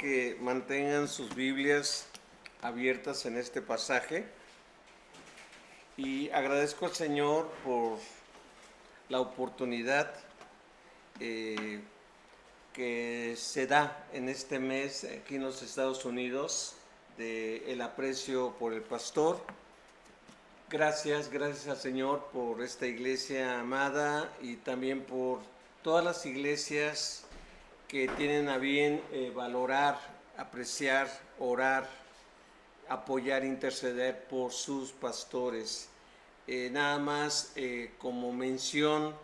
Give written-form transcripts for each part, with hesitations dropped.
que mantengan sus Biblias abiertas en este pasaje y agradezco al Señor por la oportunidad que se da en este mes aquí en los Estados Unidos del aprecio por el pastor. Gracias al Señor por esta iglesia amada y también por todas las iglesias que tienen a bien valorar, apreciar, orar, apoyar, interceder por sus pastores. Nada más como mención,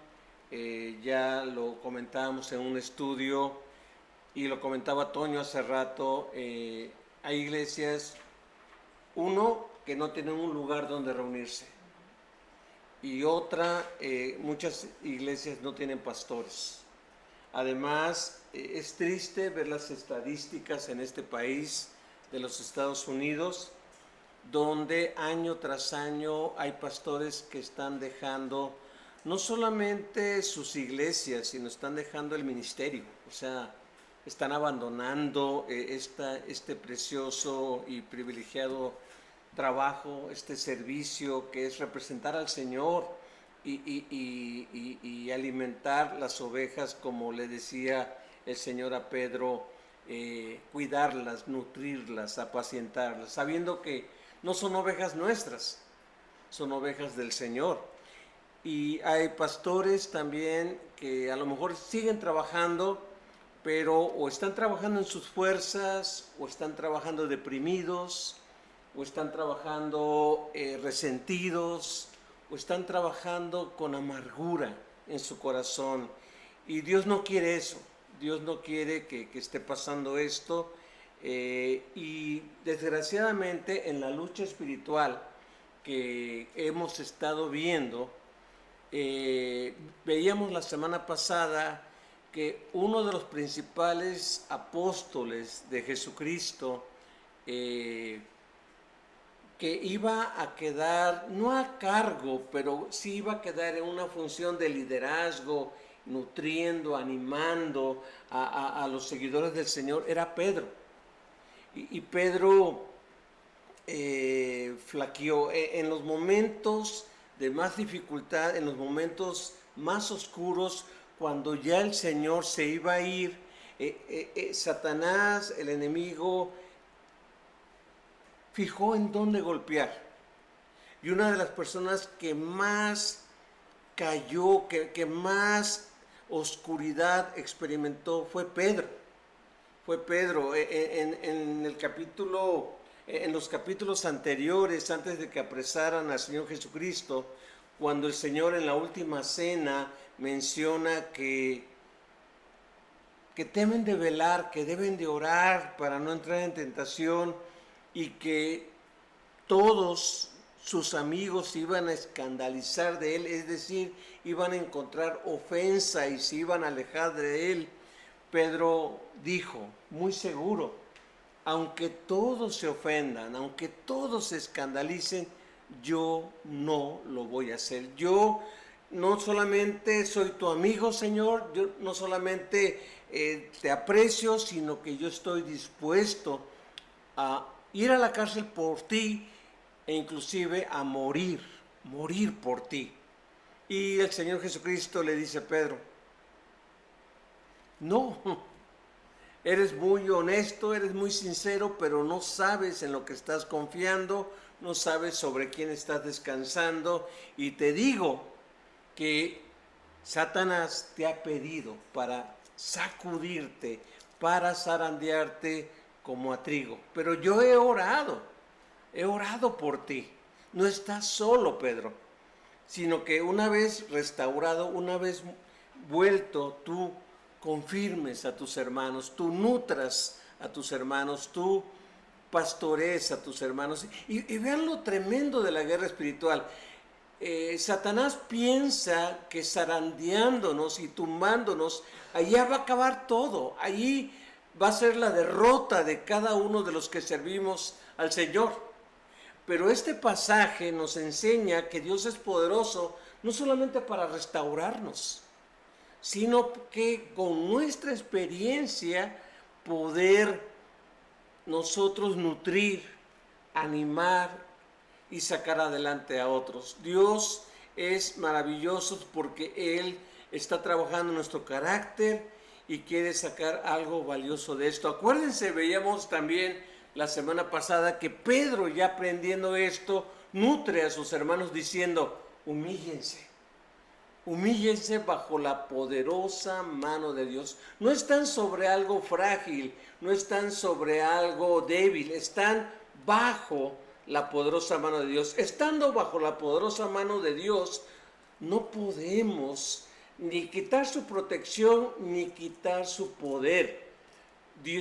ya lo comentábamos en un estudio y lo comentaba Toño hace rato, hay iglesias, que no tienen un lugar donde reunirse y otra, muchas iglesias no tienen pastores. Además, es triste ver las estadísticas en este país de los Estados Unidos, donde año tras año hay pastores que están dejando no solamente sus iglesias, sino están dejando el ministerio, o sea, están abandonando este precioso y privilegiado trabajo, este servicio que es representar al Señor y alimentar las ovejas, como le decía el Señor a Pedro, cuidarlas, nutrirlas, apacientarlas, sabiendo que no son ovejas nuestras, son ovejas del Señor. Y hay pastores también que a lo mejor siguen trabajando, pero o están trabajando en sus fuerzas, o están trabajando deprimidos, o están trabajando resentidos, o están trabajando con amargura en su corazón. Y Dios no quiere eso, Dios no quiere que esté pasando esto. Y desgraciadamente en la lucha espiritual que hemos estado viendo, veíamos la semana pasada que uno de los principales apóstoles de Jesucristo, que iba a quedar, no a cargo, pero sí iba a quedar en una función de liderazgo, nutriendo, animando a los seguidores del Señor, era Pedro. Y Pedro flaqueó en los momentos de más dificultad, en los momentos más oscuros, cuando ya el Señor se iba a ir, Satanás, el enemigo, fijó en dónde golpear. Y una de las personas que más cayó, que más oscuridad experimentó fue Pedro. En los capítulos anteriores, antes de que apresaran al Señor Jesucristo, cuando el Señor en la última cena menciona que temen de velar, que deben de orar para no entrar en tentación, y que todos sus amigos iban a escandalizar de él, es decir, iban a encontrar ofensa y se iban a alejar de él. Pedro dijo, muy seguro, aunque todos se ofendan, aunque todos se escandalicen, yo no lo voy a hacer. Yo no solamente soy tu amigo, Señor, yo no solamente te aprecio, sino que yo estoy dispuesto a ir a la cárcel por ti e inclusive a morir por ti. Y el Señor Jesucristo le dice a Pedro, no, eres muy honesto, eres muy sincero, pero no sabes en lo que estás confiando, no sabes sobre quién estás descansando, y te digo que Satanás te ha pedido para sacudirte, para zarandearte como a trigo, pero yo he orado por ti. No estás solo, Pedro, sino que una vez restaurado, una vez vuelto, tú confirmes a tus hermanos, tú nutras a tus hermanos, tú pastorees a tus hermanos. Y vean lo tremendo de la guerra espiritual. Satanás piensa que zarandeándonos y tumbándonos, allá va a acabar todo, allí va a ser la derrota de cada uno de los que servimos al Señor. Pero este pasaje nos enseña que Dios es poderoso no solamente para restaurarnos, sino que con nuestra experiencia poder nosotros nutrir, animar y sacar adelante a otros. Dios es maravilloso porque Él está trabajando en nuestro carácter y quiere sacar algo valioso de esto. Acuérdense, veíamos también la semana pasada que Pedro, ya aprendiendo esto, nutre a sus hermanos diciendo: humíllense. Humíllense bajo la poderosa mano de Dios. No están sobre algo frágil, no están sobre algo débil, están bajo la poderosa mano de Dios. Estando bajo la poderosa mano de Dios, no podemos ni quitar su protección ni quitar su poder,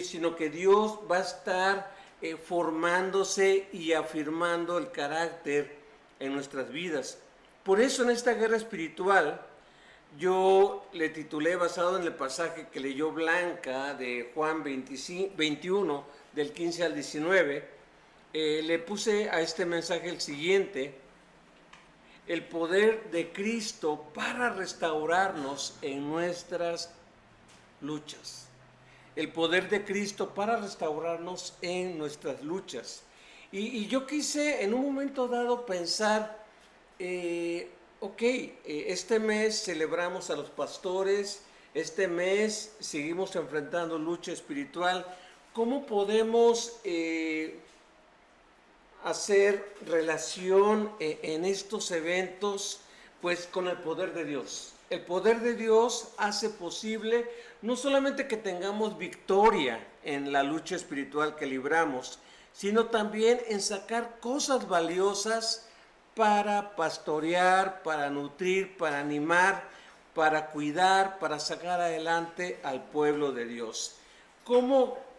sino que Dios va a estar formándose y afirmando el carácter en nuestras vidas. Por eso en esta guerra espiritual yo le titulé, basado en el pasaje que leyó Blanca de Juan 21 del 15 al 19, le puse a este mensaje el siguiente: el poder de Cristo para restaurarnos en nuestras luchas. El poder de Cristo para restaurarnos en nuestras luchas. Y yo quise en un momento dado pensar, este mes celebramos a los pastores, este mes seguimos enfrentando lucha espiritual. ¿Cómo podemos hacer relación en estos eventos, pues, con el poder de Dios? El poder de Dios hace posible no solamente que tengamos victoria en la lucha espiritual que libramos, sino también en sacar cosas valiosas para pastorear, para nutrir, para animar, para cuidar, para sacar adelante al pueblo de Dios.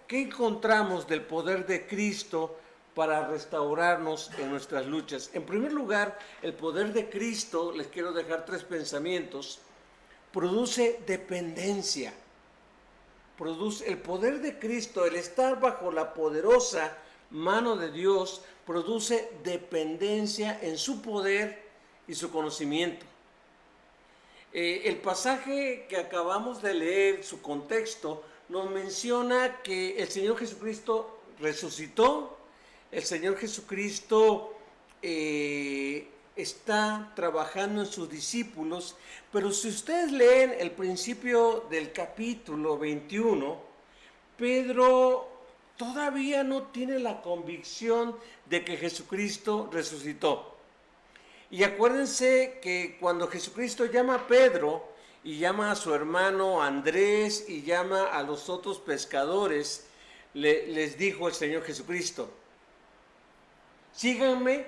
¿Qué encontramos del poder de Cristo para restaurarnos en nuestras luchas? En primer lugar, el poder de Cristo, les quiero dejar 3 pensamientos, produce dependencia. El poder de Cristo, el estar bajo la poderosa mano de Dios, produce dependencia en su poder y su conocimiento. El pasaje que acabamos de leer, su contexto, nos menciona que el Señor Jesucristo resucitó. El Señor Jesucristo está trabajando en sus discípulos, pero si ustedes leen el principio del capítulo 21, Pedro todavía no tiene la convicción de que Jesucristo resucitó. Y acuérdense que cuando Jesucristo llama a Pedro y llama a su hermano Andrés y llama a los otros pescadores, les dijo el Señor Jesucristo: síganme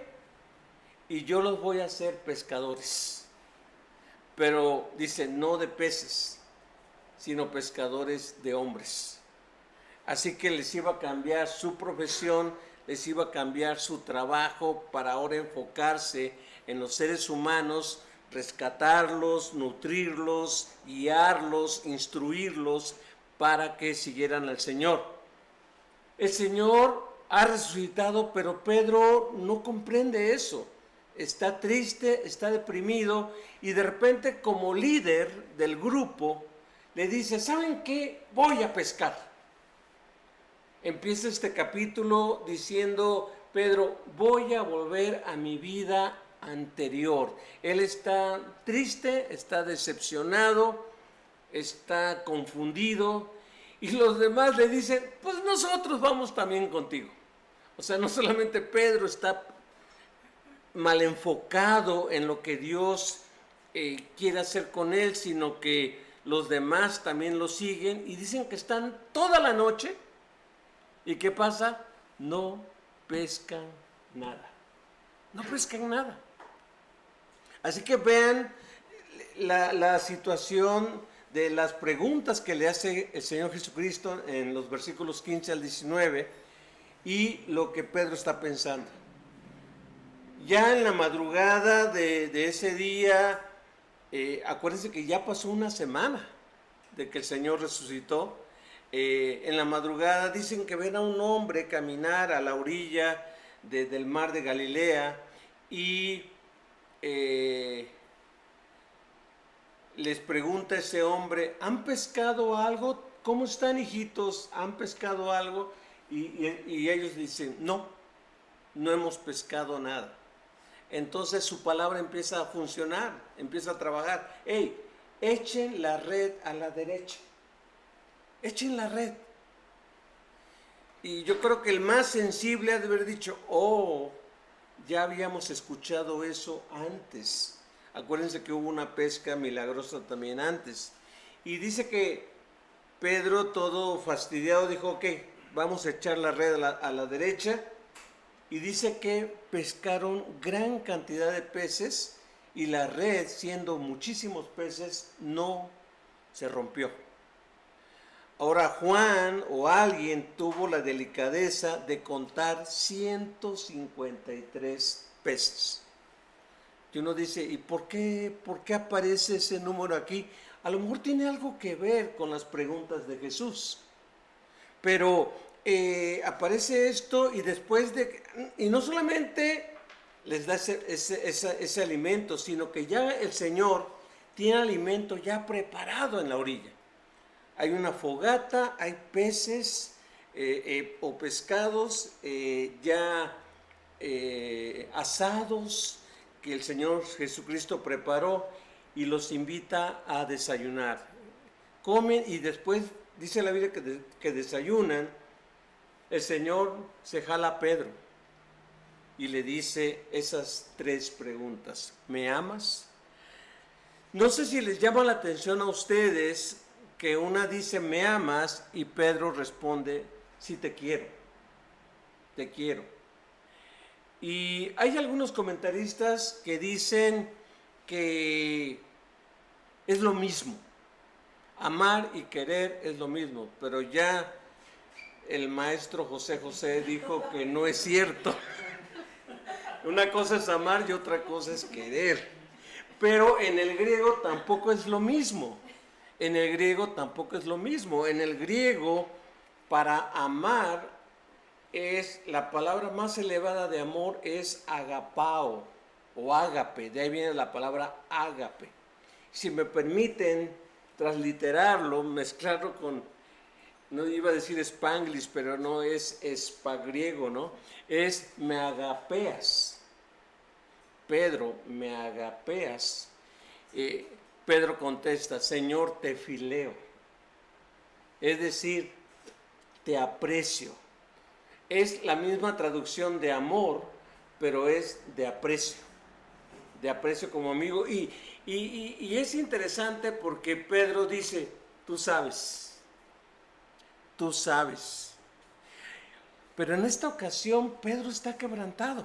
y yo los voy a hacer pescadores. Pero dice, no de peces, sino pescadores de hombres. Así que les iba a cambiar su profesión, les iba a cambiar su trabajo para ahora enfocarse en los seres humanos, rescatarlos, nutrirlos, guiarlos, instruirlos para que siguieran al Señor. El Señor ha resucitado, pero Pedro no comprende eso. Está triste, está deprimido y de repente, como líder del grupo, le dice: ¿saben qué? Voy a pescar. Empieza este capítulo diciendo Pedro: voy a volver a mi vida anterior. Él está triste, está decepcionado, está confundido, y los demás le dicen: pues nosotros vamos también contigo. O sea, no solamente Pedro está mal enfocado en lo que Dios quiere hacer con él, sino que los demás también lo siguen y dicen que están toda la noche. ¿Y qué pasa? No pescan nada. No pescan nada. Así que vean la situación de las preguntas que le hace el Señor Jesucristo en los versículos 15 al 19 y lo que Pedro está pensando. Ya en la madrugada de ese día, acuérdense que ya pasó una semana de que el Señor resucitó. En la madrugada dicen que ven a un hombre caminar a la orilla del mar de Galilea y les pregunta ese hombre: ¿han pescado algo? ¿Cómo están, hijitos? ¿Han pescado algo? Y ellos dicen, no, no hemos pescado nada. Entonces su palabra empieza a funcionar, empieza a trabajar. Hey, echen la red a la derecha, echen la red. Y yo creo que el más sensible ha de haber dicho, oh, ya habíamos escuchado eso antes. Acuérdense que hubo una pesca milagrosa también antes. Y dice que Pedro, todo fastidiado, dijo, ok, vamos a echar la red a la derecha. Y dice que pescaron gran cantidad de peces y la red, siendo muchísimos peces, no se rompió. Ahora Juan o alguien tuvo la delicadeza de contar 153 peces. Y uno dice, ¿y por qué aparece ese número aquí? A lo mejor tiene algo que ver con las preguntas de Jesús. Pero aparece esto y y no solamente les da ese alimento, sino que ya el Señor tiene alimento ya preparado en la orilla. Hay una fogata, hay peces o pescados ya asados que el Señor Jesucristo preparó y los invita a desayunar. Comen y después dice la Biblia que desayunan. El Señor se jala a Pedro y le dice esas 3 preguntas. ¿Me amas? No sé si les llama la atención a ustedes que una dice ¿me amas? Y Pedro responde sí, te quiero, te quiero. Y hay algunos comentaristas que dicen que es lo mismo, amar y querer es lo mismo, pero ya el maestro José José dijo que no es cierto. Una cosa es amar y otra cosa es querer. Pero en el griego tampoco es lo mismo. En el griego tampoco es lo mismo. En el griego, para amar, la palabra más elevada de amor es agapao o ágape. De ahí viene la palabra ágape. Si me permiten transliterarlo, mezclarlo con, no iba a decir spanglish, pero no es espagriego, ¿no? Es me agapeas. Pedro, me agapeas. Pedro contesta, Señor, te fileo. Es decir, te aprecio. Es la misma traducción de amor, pero es de aprecio como amigo. Y es interesante porque Pedro dice, tú sabes. Pero en esta ocasión Pedro está quebrantado.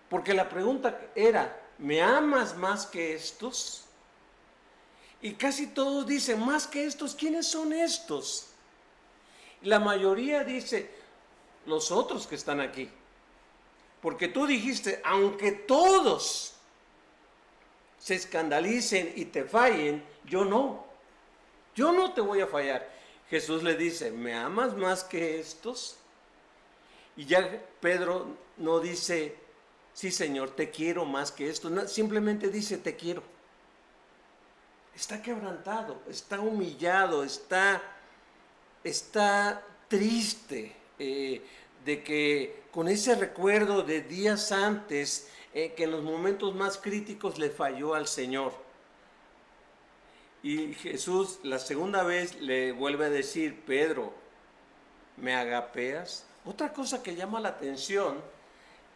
Porque la pregunta era, ¿me amas más que estos? Y casi todos dicen, más que estos, ¿quiénes son estos? La mayoría dice, los otros que están aquí. Porque tú dijiste, aunque todos se escandalicen y te fallen, yo no te voy a fallar. Jesús le dice, ¿me amas más que estos? Y ya Pedro no dice, sí Señor, te quiero más que estos, no, simplemente dice, te quiero. Está quebrantado, está humillado, está triste de que con ese recuerdo de días antes, que en los momentos más críticos le falló al Señor. Y Jesús la segunda vez le vuelve a decir, Pedro, ¿me agapeas? Otra cosa que llama la atención,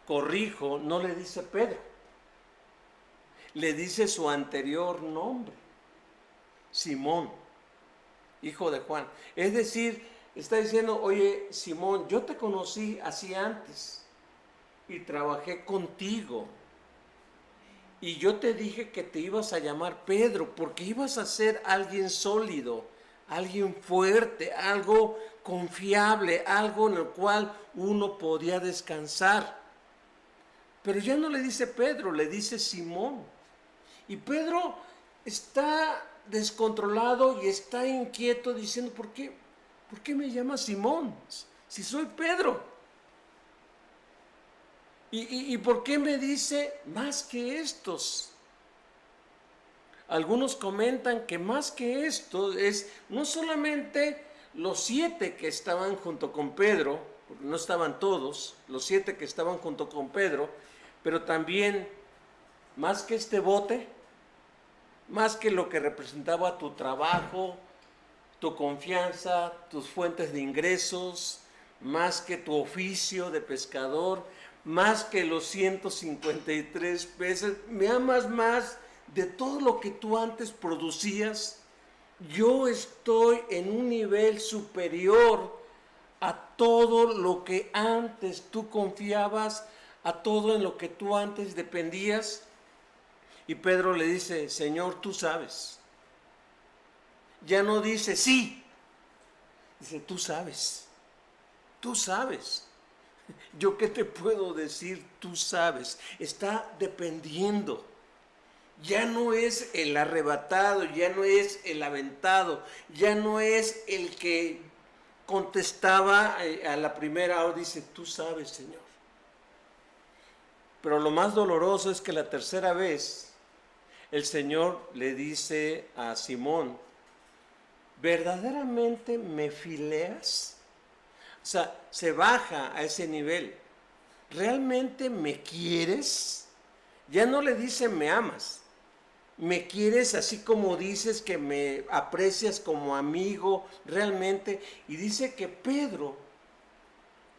corrijo, no le dice Pedro, le dice su anterior nombre, Simón, hijo de Juan. Es decir, está diciendo, oye, Simón, yo te conocí así antes y trabajé contigo. Y yo te dije que te ibas a llamar Pedro porque ibas a ser alguien sólido, alguien fuerte, algo confiable, algo en el cual uno podía descansar. Pero ya no le dice Pedro, le dice Simón. Y Pedro está descontrolado y está inquieto diciendo, ¿por qué me llamas Simón? Si soy Pedro. ¿Y por qué me dice más que estos? Algunos comentan que más que esto es no solamente los 7 que estaban junto con Pedro, porque no estaban todos, los 7 que estaban junto con Pedro, pero también más que este bote, más que lo que representaba tu trabajo, tu confianza, tus fuentes de ingresos, más que tu oficio de pescador, más que los 153 peces, me amas más de todo lo que tú antes producías. Yo estoy en un nivel superior a todo lo que antes tú confiabas, a todo en lo que tú antes dependías. Y Pedro le dice, Señor, tú sabes. Ya no dice sí, dice tú sabes, tú sabes. ¿Yo qué te puedo decir? Tú sabes. Está dependiendo. Ya no es el arrebatado, ya no es el aventado, ya no es el que contestaba a la primera hora, dice, tú sabes, Señor. Pero lo más doloroso es que la tercera vez el Señor le dice a Simón, ¿verdaderamente me fileas? O sea, se baja a ese nivel. ¿Realmente me quieres? Ya no le dice me amas. Me quieres así como dices que me aprecias como amigo realmente. Y dice que Pedro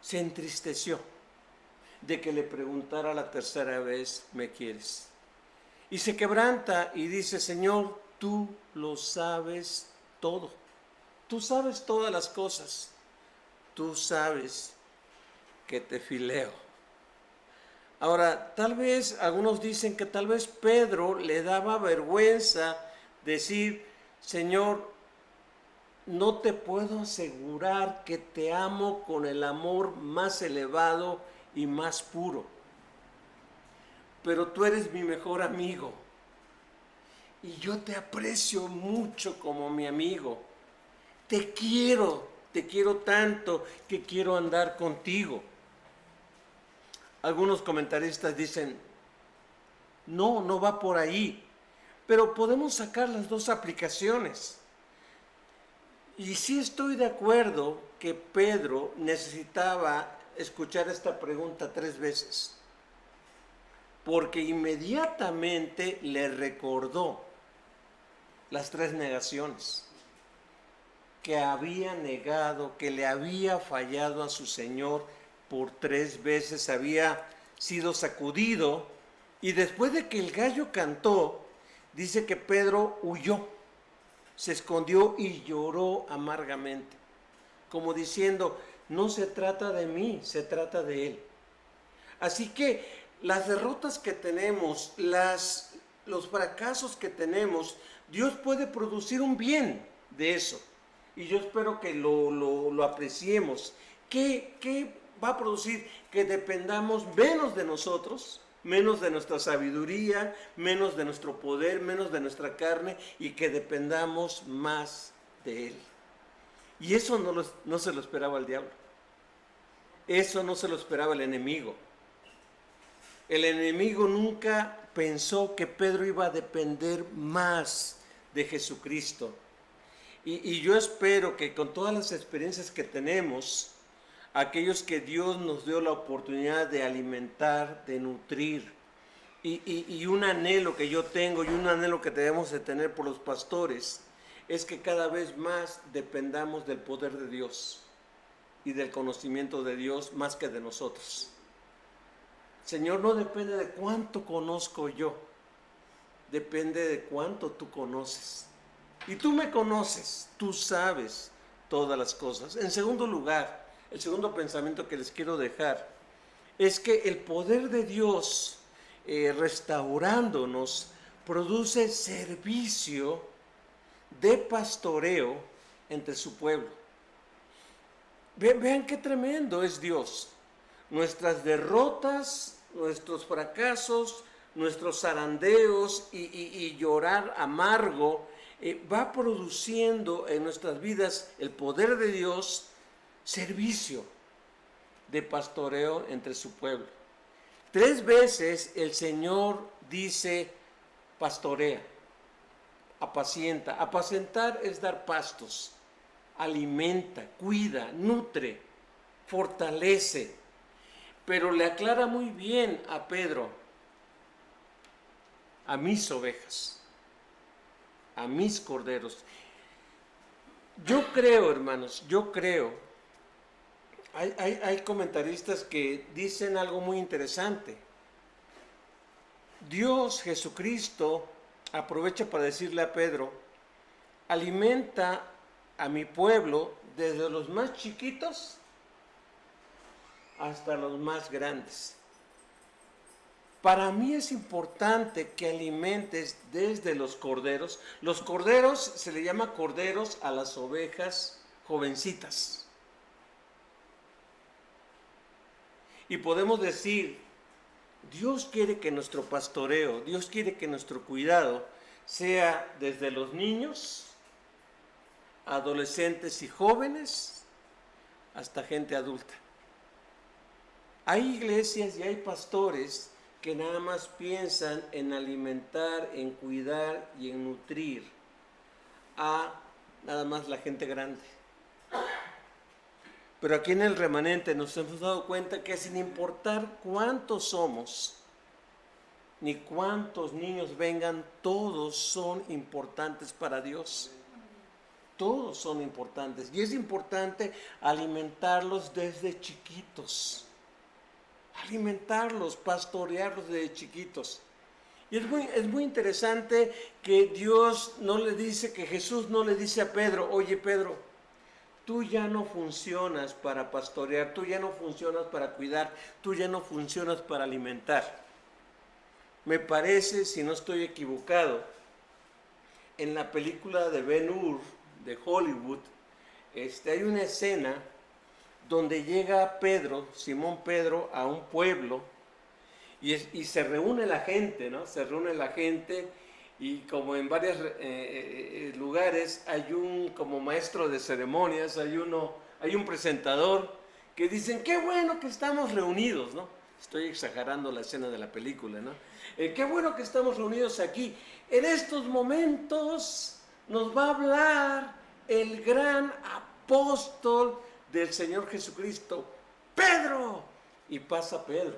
se entristeció de que le preguntara la tercera vez, ¿me quieres? Y se quebranta y dice, Señor, tú lo sabes todo. Tú sabes todas las cosas. Tú sabes que te fileo. Ahora, tal vez, algunos dicen que tal vez Pedro le daba vergüenza decir, Señor, no te puedo asegurar que te amo con el amor más elevado y más puro, pero tú eres mi mejor amigo y yo te aprecio mucho como mi amigo. Te quiero tanto que quiero andar contigo. Algunos comentaristas dicen, no va por ahí, pero podemos sacar las dos aplicaciones. Y sí estoy de acuerdo que Pedro necesitaba escuchar esta pregunta 3 veces, porque inmediatamente le recordó las 3 negaciones, que había negado, que le había fallado a su Señor por 3 veces, había sido sacudido, y después de que el gallo cantó, dice que Pedro huyó, se escondió y lloró amargamente, como diciendo, no se trata de mí, se trata de él. Así que las derrotas que tenemos, los fracasos que tenemos, Dios puede producir un bien de eso. Y yo espero que lo apreciemos. ¿Qué va a producir? Que dependamos menos de nosotros, menos de nuestra sabiduría, menos de nuestro poder, menos de nuestra carne, y que dependamos más de Él. Y eso no se lo esperaba el diablo. Eso no se lo esperaba el enemigo. El enemigo nunca pensó que Pedro iba a depender más de Jesucristo. Y yo espero que con todas las experiencias que tenemos, aquellos que Dios nos dio la oportunidad de alimentar, de nutrir, y un anhelo que yo tengo y un anhelo que debemos de tener por los pastores, es que cada vez más dependamos del poder de Dios y del conocimiento de Dios más que de nosotros. Señor, no depende de cuánto conozco yo, depende de cuánto tú conoces. Y tú me conoces, tú sabes todas las cosas. En segundo lugar, el segundo pensamiento que les quiero dejar es que el poder de Dios restaurándonos produce servicio de pastoreo entre su pueblo. Vean qué tremendo es Dios. Nuestras derrotas, nuestros fracasos, nuestros zarandeos y llorar amargo va produciendo en nuestras vidas el poder de Dios, servicio de pastoreo entre su pueblo. 3 veces el Señor dice pastorea, apacienta. Apacentar es dar pastos. alimenta, cuida, nutre, fortalece, pero le aclara muy bien a Pedro: a mis ovejas, a mis corderos. Yo creo, hermanos, hay comentaristas que dicen algo muy interesante. Dios, Jesucristo, aprovecha para decirle a Pedro: alimenta a mi pueblo desde los más chiquitos hasta los más grandes. Para mí es importante que alimentes desde los corderos. Los corderos, se le llama corderos a las ovejas jovencitas. Y podemos decir, Dios quiere que nuestro pastoreo, Dios quiere que nuestro cuidado sea desde los niños, adolescentes y jóvenes, hasta gente adulta. Hay iglesias y hay pastores que nada más piensan en alimentar, en cuidar y en nutrir a nada más la gente grande. Pero aquí en el remanente nos hemos dado cuenta que sin importar cuántos somos, ni cuántos niños vengan, todos son importantes para Dios. Todos son importantes. Y es importante alimentarlos desde chiquitos. Alimentarlos, pastorearlos desde chiquitos. Y es muy interesante que Dios no le dice, que Jesús no le dice a Pedro: oye Pedro, tú ya no funcionas para pastorear, tú ya no funcionas para cuidar, tú ya no funcionas para alimentar. Me parece, si no estoy equivocado, en la película de Ben-Hur de Hollywood, hay una escena donde llega Pedro, Simón Pedro, a un pueblo y se reúne la gente, ¿no? Se reúne la gente y como en varios lugares hay un como maestro de ceremonias, hay un presentador que dicen: qué bueno que estamos reunidos, ¿no? Estoy exagerando la escena de la película, ¿no? Qué bueno que estamos reunidos aquí. En estos momentos nos va a hablar el gran apóstol del Señor Jesucristo, Pedro. Y pasa Pedro.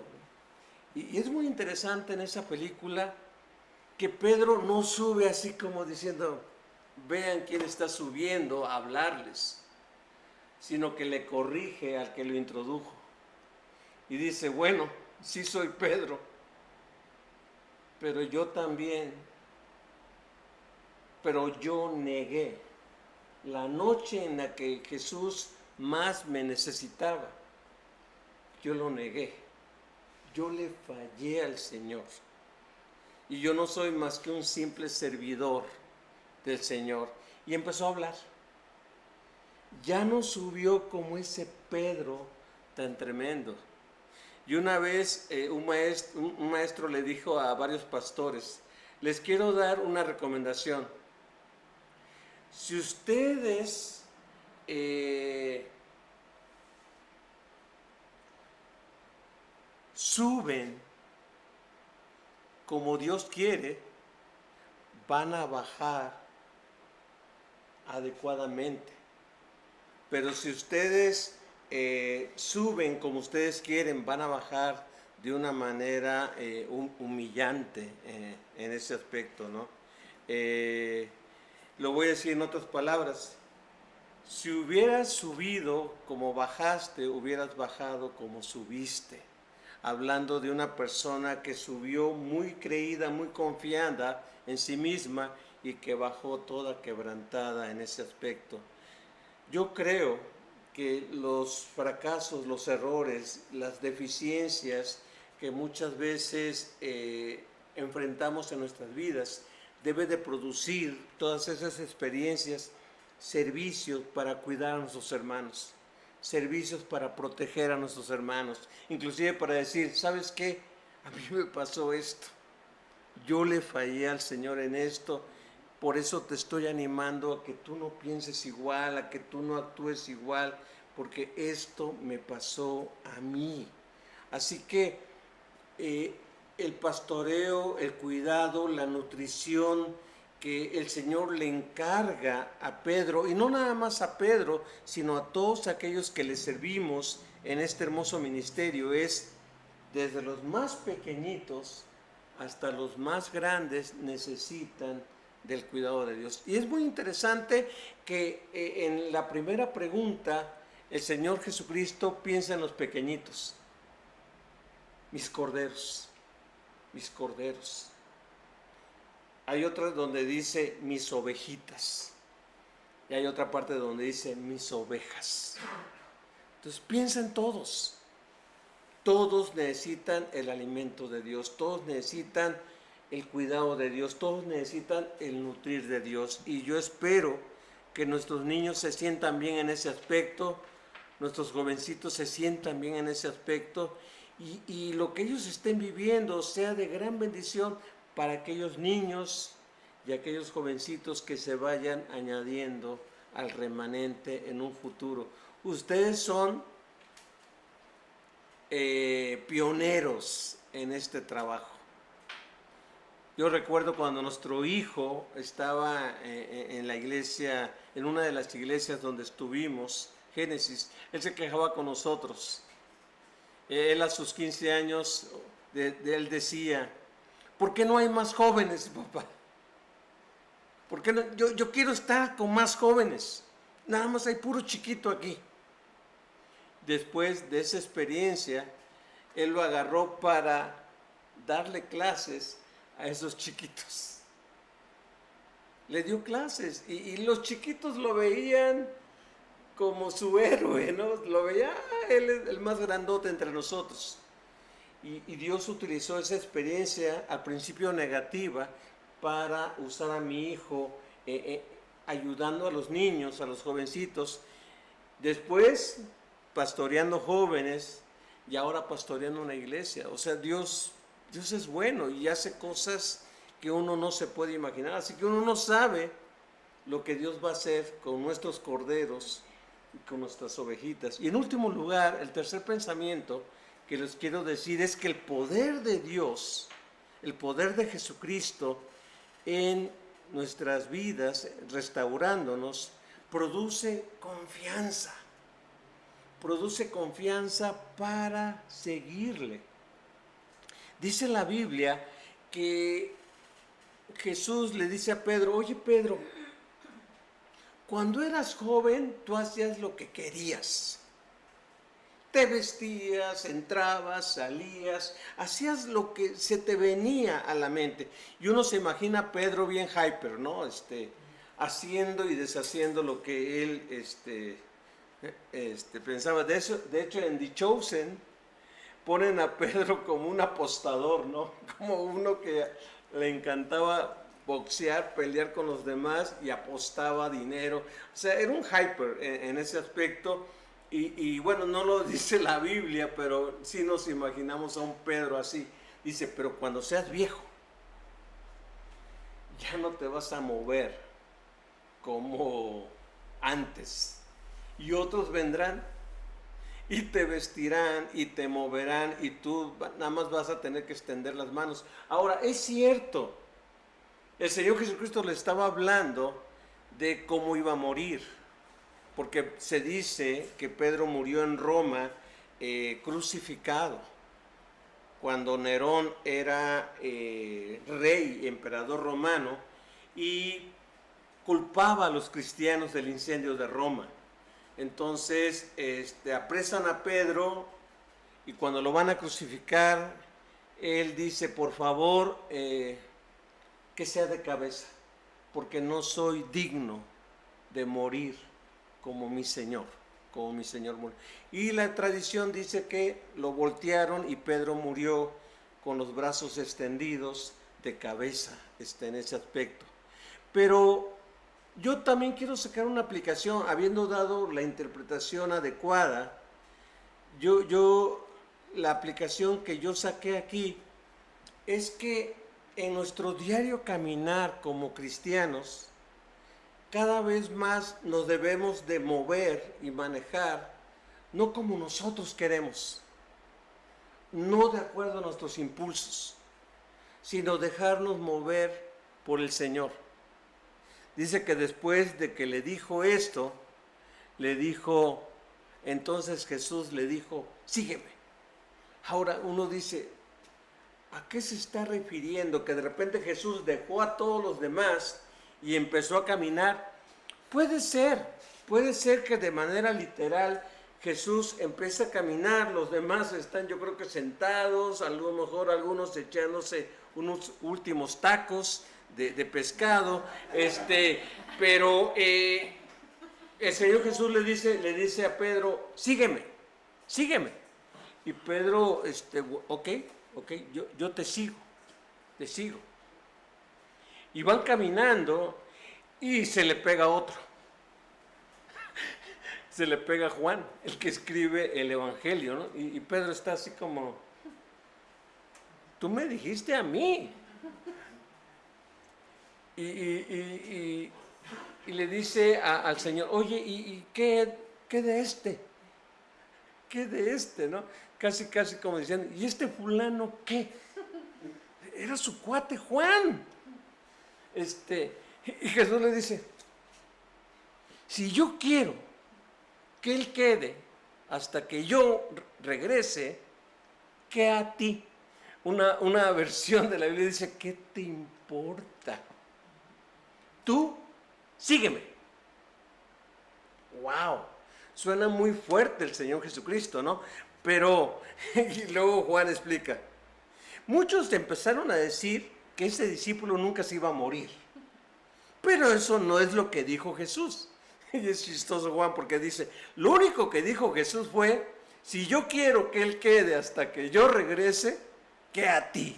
Y es muy interesante en esa película que Pedro no sube así como diciendo: vean quién está subiendo a hablarles, sino que le corrige al que lo introdujo. Y dice: bueno, sí soy Pedro, pero yo también, pero yo negué. La noche en la que Jesús más me necesitaba, yo lo negué. Yo le fallé al Señor. Y yo no soy más que un simple servidor del Señor. Y empezó a hablar. Ya no subió como ese Pedro tan tremendo. Y una vez un maestro le dijo a varios pastores: les quiero dar una recomendación. Si ustedes suben como Dios quiere, van a bajar adecuadamente. Pero si ustedes suben como ustedes quieren, van a bajar de una manera humillante en ese aspecto, ¿no? Lo voy a decir en otras palabras: si hubieras subido como bajaste, hubieras bajado como subiste. Hablando de una persona que subió muy creída, muy confiada en sí misma y que bajó toda quebrantada en ese aspecto. Yo creo que los fracasos, los errores, las deficiencias que muchas veces enfrentamos en nuestras vidas debe de producir todas esas experiencias, servicios para cuidar a nuestros hermanos, servicios para proteger a nuestros hermanos, inclusive para decir: ¿sabes qué? A mí me pasó esto, yo le fallé al Señor en esto, por eso te estoy animando a que tú no pienses igual, a que tú no actúes igual, porque esto me pasó a mí. Así que el pastoreo, el cuidado, la nutrición que el Señor le encarga a Pedro, y no nada más a Pedro, sino a todos aquellos que le servimos en este hermoso ministerio, es desde los más pequeñitos hasta los más grandes necesitan del cuidado de Dios. Y es muy interesante que en la primera pregunta el Señor Jesucristo piensa en los pequeñitos, mis corderos, mis corderos. Hay otra donde dice mis ovejitas, y hay otra parte donde dice mis ovejas. Entonces piensa en todos. Todos necesitan el alimento de Dios, todos necesitan el cuidado de Dios, todos necesitan el nutrir de Dios. Y yo espero que nuestros niños se sientan bien en ese aspecto, nuestros jovencitos se sientan bien en ese aspecto, y lo que ellos estén viviendo sea de gran bendición para aquellos niños y aquellos jovencitos que se vayan añadiendo al remanente en un futuro. Ustedes son pioneros en este trabajo. Yo recuerdo cuando nuestro hijo estaba en la iglesia, en una de las iglesias donde estuvimos, Génesis, él se quejaba con nosotros. Él a sus 15 años, él decía, ¿por qué no hay más jóvenes, papá? ¿Por qué no? Yo quiero estar con más jóvenes. Nada más hay puro chiquito aquí. Después de esa experiencia, él lo agarró para darle clases a esos chiquitos. Le dio clases y los chiquitos lo veían como su héroe, ¿no? Lo veía, él es el más grandote entre nosotros. Y Dios utilizó esa experiencia, al principio negativa, para usar a mi hijo, ayudando a los niños, a los jovencitos. Después, pastoreando jóvenes, y ahora pastoreando una iglesia. O sea, Dios es bueno y hace cosas que uno no se puede imaginar. Así que uno no sabe lo que Dios va a hacer con nuestros corderos y con nuestras ovejitas. Y en último lugar, el tercer pensamiento que les quiero decir es que el poder de Dios, el poder de Jesucristo en nuestras vidas, restaurándonos, produce confianza. Produce confianza para seguirle. Dice la Biblia que Jesús le dice a Pedro, oye Pedro, cuando eras joven tú hacías lo que querías. Te vestías, entrabas, salías, hacías lo que se te venía a la mente. Y uno se imagina a Pedro bien hyper, ¿no? Haciendo y deshaciendo lo que él pensaba. De hecho, en The Chosen ponen a Pedro como un apostador, ¿no? Como uno que le encantaba boxear, pelear con los demás y apostaba dinero. O sea, era un hyper en ese aspecto. Y bueno, no lo dice la Biblia, pero sí nos imaginamos a un Pedro así. Dice, pero cuando seas viejo, ya no te vas a mover como antes. Y otros vendrán y te vestirán y te moverán y tú nada más vas a tener que extender las manos. Ahora, es cierto, el Señor Jesucristo le estaba hablando de cómo iba a morir, porque se dice que Pedro murió en Roma crucificado, cuando Nerón era rey, emperador romano, y culpaba a los cristianos del incendio de Roma. Entonces apresan a Pedro y cuando lo van a crucificar, él dice, por favor, que sea de cabeza, porque no soy digno de morir como mi Señor murió. Y la tradición dice que lo voltearon y Pedro murió con los brazos extendidos de cabeza, en ese aspecto. Pero yo también quiero sacar una aplicación, habiendo dado la interpretación adecuada. La aplicación que yo saqué aquí es que en nuestro diario caminar como cristianos, cada vez más nos debemos de mover y manejar, no como nosotros queremos, no de acuerdo a nuestros impulsos, sino dejarnos mover por el Señor. Dice que después de que le dijo esto, entonces Jesús le dijo, sígueme. Ahora uno dice, ¿a qué se está refiriendo? Que de repente Jesús dejó a todos los demás y empezó a caminar. Puede ser que de manera literal Jesús empieza a caminar, los demás están yo creo que sentados, a lo mejor algunos echándose unos últimos tacos de pescado, pero el Señor Jesús le dice a Pedro, sígueme. Y Pedro, ok, yo te sigo. Y van caminando y se le pega otro. Se le pega Juan, el que escribe el Evangelio, ¿no? Y Pedro está así como, tú me dijiste a mí. Y le dice al Señor, oye, ¿y qué de este? ¿Qué de este, no? Casi como diciendo, ¿y este fulano qué? Era su cuate Juan. Y Jesús le dice, si yo quiero que él quede hasta que yo regrese, ¿qué a ti? Una versión de la Biblia dice, ¿qué te importa? Tú, sígueme. ¡Wow! Suena muy fuerte el Señor Jesucristo, ¿no? Pero, y luego Juan explica, muchos empezaron a decir que ese discípulo nunca se iba a morir. Pero eso no es lo que dijo Jesús. Y es chistoso Juan porque dice, lo único que dijo Jesús fue, si yo quiero que él quede hasta que yo regrese, que a ti,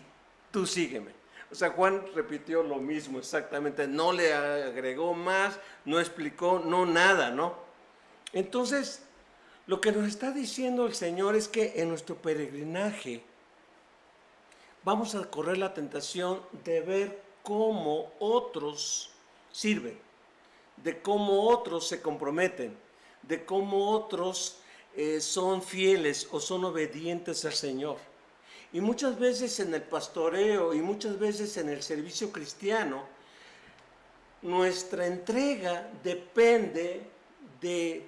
tú sígueme. O sea, Juan repitió lo mismo exactamente, no le agregó más, no explicó, no nada, ¿no? Entonces, lo que nos está diciendo el Señor es que en nuestro peregrinaje vamos a correr la tentación de ver cómo otros sirven, de cómo otros se comprometen, de cómo otros son fieles o son obedientes al Señor. Y muchas veces en el pastoreo y muchas veces en el servicio cristiano, nuestra entrega depende de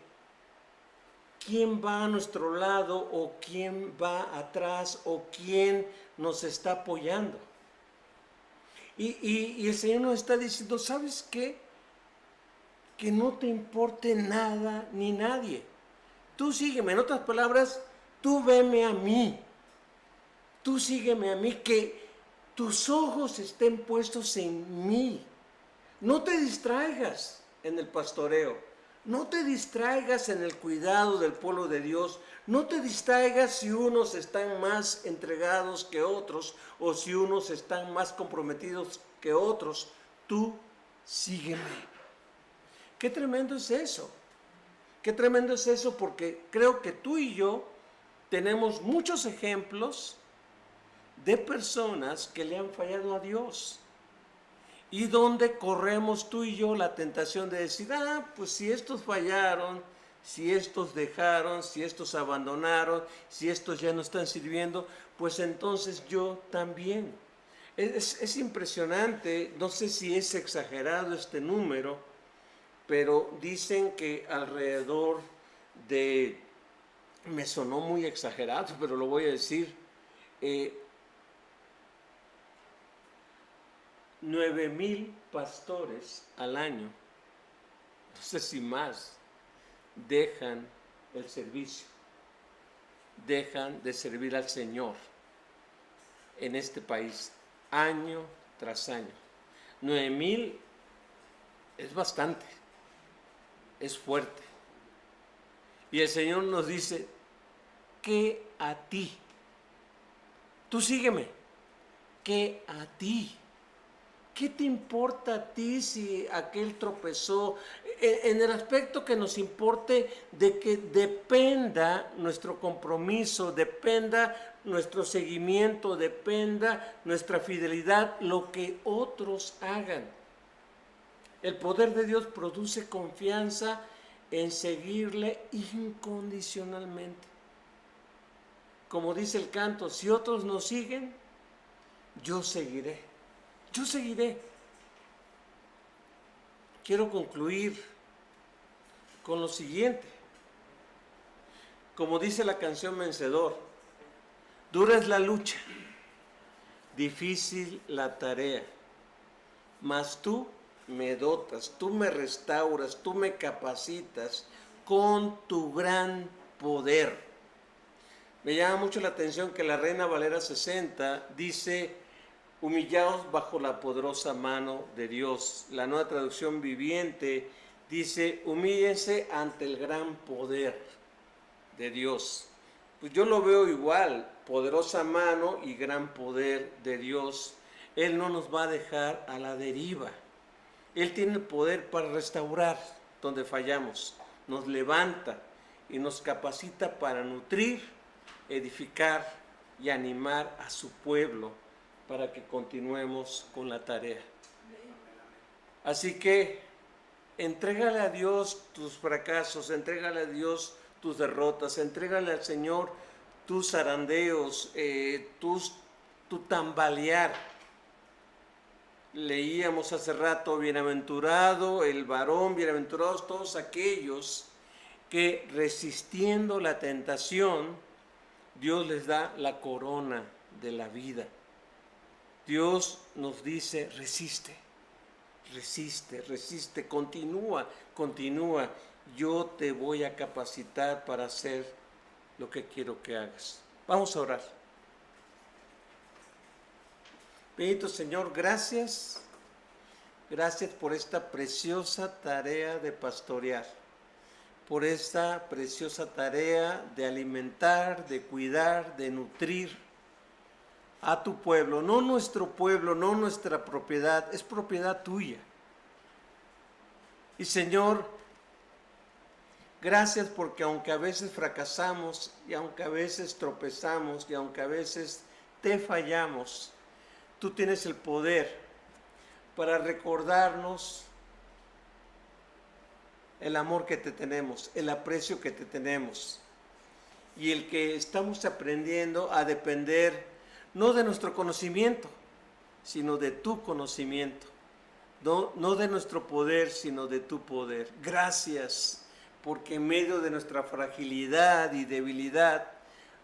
quién va a nuestro lado o quién va atrás o quién nos está apoyando. Y el Señor nos está diciendo, ¿sabes qué? Que no te importe nada ni nadie. Tú sígueme, en otras palabras, tú veme a mí. Tú sígueme a mí, que tus ojos estén puestos en mí. No te distraigas en el pastoreo. No te distraigas en el cuidado del pueblo de Dios. No te distraigas si unos están más entregados que otros o si unos están más comprometidos que otros. Tú sígueme. Qué tremendo es eso. Qué tremendo es eso, porque creo que tú y yo tenemos muchos ejemplos de personas que le han fallado a Dios. Y donde corremos tú y yo la tentación de decir, pues si estos fallaron, si estos dejaron, si estos abandonaron, si estos ya no están sirviendo, pues entonces yo también. Es impresionante, no sé si es exagerado este número, pero dicen que alrededor de, me sonó muy exagerado, pero lo voy a decir, 9,000 pastores al año, no sé si más, dejan el servicio, dejan de servir al Señor en este país, año tras año. 9,000 es bastante, es fuerte. Y el Señor nos dice, que a ti, tú sígueme, que a ti. ¿Qué te importa a ti si aquel tropezó? En el aspecto que nos importe de que dependa nuestro compromiso, dependa nuestro seguimiento, dependa nuestra fidelidad, lo que otros hagan. El poder de Dios produce confianza en seguirle incondicionalmente. Como dice el canto, si otros nos siguen, yo seguiré. Yo seguiré. quiero concluir con lo siguiente. Como dice la canción Vencedor, dura es la lucha, difícil la tarea, mas tú me dotas, tú me restauras, tú me capacitas con tu gran poder. Me llama mucho la atención que la Reina Valera 60 dice: humillaos bajo la poderosa mano de Dios. La Nueva Traducción Viviente dice: humíllense ante el gran poder de Dios. Pues yo lo veo igual, poderosa mano y gran poder de Dios. Él no nos va a dejar a la deriva. Él tiene el poder para restaurar donde fallamos, nos levanta y nos capacita para nutrir, edificar y animar a su pueblo para que continuemos con la tarea. Así que entrégale a Dios tus fracasos, entrégale a Dios tus derrotas, entrégale al Señor tus zarandeos, tu tambalear. Leíamos hace rato: bienaventurado el varón, bienaventurados todos aquellos que resistiendo la tentación, Dios les da la corona de la vida. Dios nos dice: resiste, resiste, resiste, continúa, continúa. Yo te voy a capacitar para hacer lo que quiero que hagas. Vamos a orar. Bendito Señor, gracias. Gracias por esta preciosa tarea de pastorear, por esta preciosa tarea de alimentar, de cuidar, de nutrir a tu pueblo. No nuestro pueblo, no nuestra propiedad, es propiedad tuya. Y Señor, gracias porque aunque a veces fracasamos y aunque a veces tropezamos y aunque a veces te fallamos, tú tienes el poder para recordarnos el amor que te tenemos, el aprecio que te tenemos y el que estamos aprendiendo a depender no de nuestro conocimiento, sino de tu conocimiento, no de nuestro poder, sino de tu poder. Gracias, porque en medio de nuestra fragilidad y debilidad,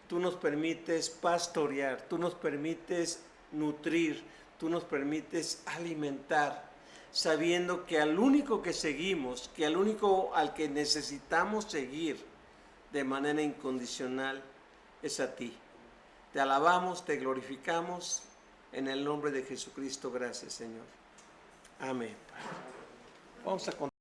tú nos permites pastorear, tú nos permites nutrir, tú nos permites alimentar, sabiendo que al único que seguimos, que al único al que necesitamos seguir de manera incondicional es a ti. Te alabamos, te glorificamos en el nombre de Jesucristo. Gracias, Señor. Amén. Vamos a continuar.